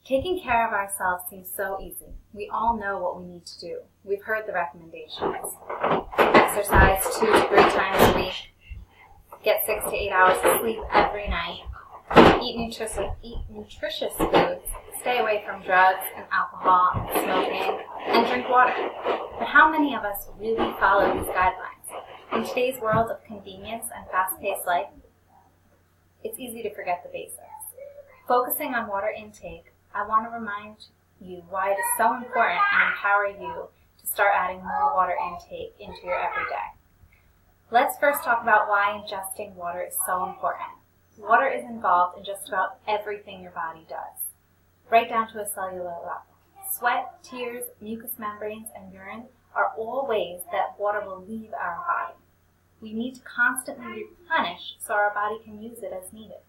Taking care of ourselves seems so easy. We all know what we need to do. We've heard the recommendations. Exercise 2 to 3 times a week. Get 6 to 8 hours of sleep every night. Eat nutritious foods. Stay away from drugs and alcohol and smoking. And drink water. But how many of us really follow these guidelines? In today's world of convenience and fast-paced life, it's easy to forget the basics. Focusing on water intake, I want to remind you why it is so important and empower you to start adding more water intake into your everyday. Let's first talk about why ingesting water is so important. Water is involved in just about everything your body does, right down to a cellular level. Sweat, tears, mucous membranes, and urine are all ways that water will leave our body. We need to constantly replenish so our body can use it as needed.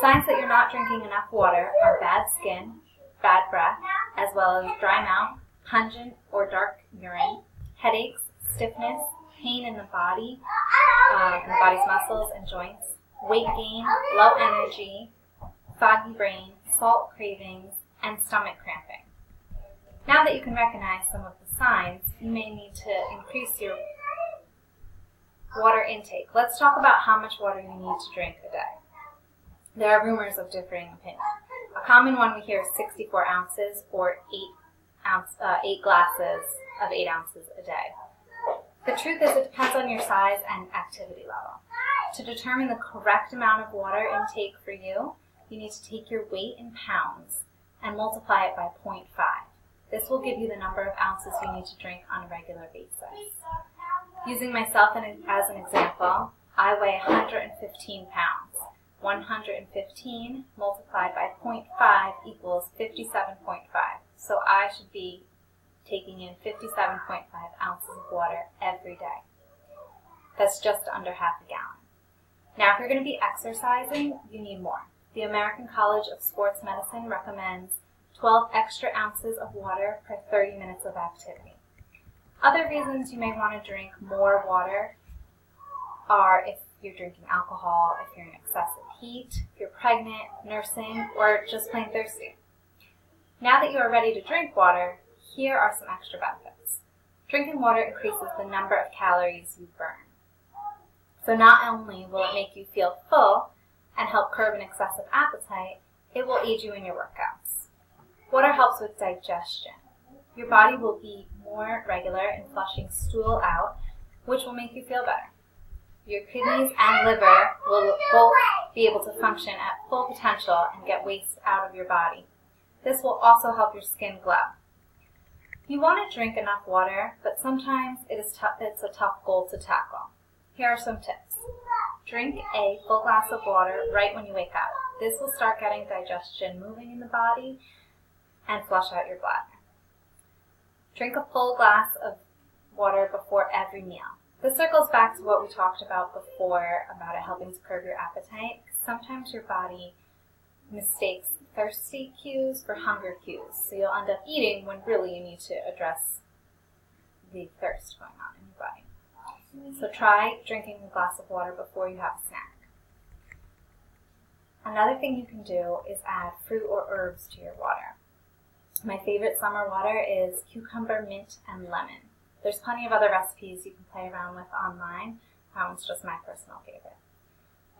Signs that you're not drinking enough water are bad skin, bad breath, as well as dry mouth, pungent or dark urine, headaches, stiffness, pain in the body's muscles and joints, weight gain, low energy, foggy brain, salt cravings, and stomach cramping. Now that you can recognize some of the signs, you may need to increase your water intake. Let's talk about how much water you need to drink a day. There are rumors of differing opinions. A common one we hear is 64 ounces or 8 glasses of 8 ounces a day. The truth is it depends on your size and activity level. To determine the correct amount of water intake for you, you need to take your weight in pounds and multiply it by 0.5. This will give you the number of ounces you need to drink on a regular basis. Using myself as an example, I weigh 115 pounds. 115 multiplied by 0.5 equals 57.5. So I should be taking in 57.5 ounces of water every day. That's just under half a gallon. Now, if you're going to be exercising, you need more. The American College of Sports Medicine recommends 12 extra ounces of water per 30 minutes of activity. Other reasons you may want to drink more water are if you're drinking alcohol, if you're in excessive heat, if you're pregnant, nursing, or just plain thirsty. Now that you are ready to drink water, here are some extra benefits. Drinking water increases the number of calories you burn. So not only will it make you feel full and help curb an excessive appetite, it will aid you in your workouts. Water helps with digestion. Your body will be more regular in flushing stool out, which will make you feel better. Your kidneys and liver will both be able to function at full potential and get waste out of your body. This will also help your skin glow. You want to drink enough water, but sometimes it's a tough goal to tackle. Here are some tips. Drink a full glass of water right when you wake up. This will start getting digestion moving in the body and flush out your bladder. Drink a full glass of water before every meal. This circles back to what we talked about before about it helping to curb your appetite. Sometimes your body mistakes thirsty cues for hunger cues, so you'll end up eating when really you need to address the thirst going on in your body. So try drinking a glass of water before you have a snack. Another thing you can do is add fruit or herbs to your water. My favorite summer water is cucumber, mint, and lemon. There's plenty of other recipes you can play around with online. That one's just my personal favorite.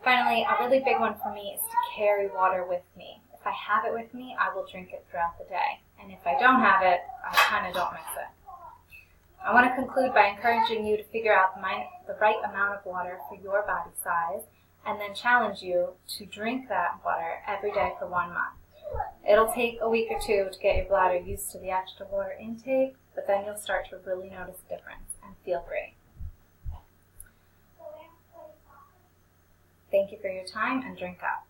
Finally, a really big one for me is to carry water with me. If I have it with me, I will drink it throughout the day. And if I don't have it, I kind of don't miss it. I want to conclude by encouraging you to figure out the right amount of water for your body size, and then challenge you to drink that water every day for 1 month. It'll take a week or two to get your bladder used to the extra water intake, but then you'll start to really notice a difference and feel great. Thank you for your time, and drink up.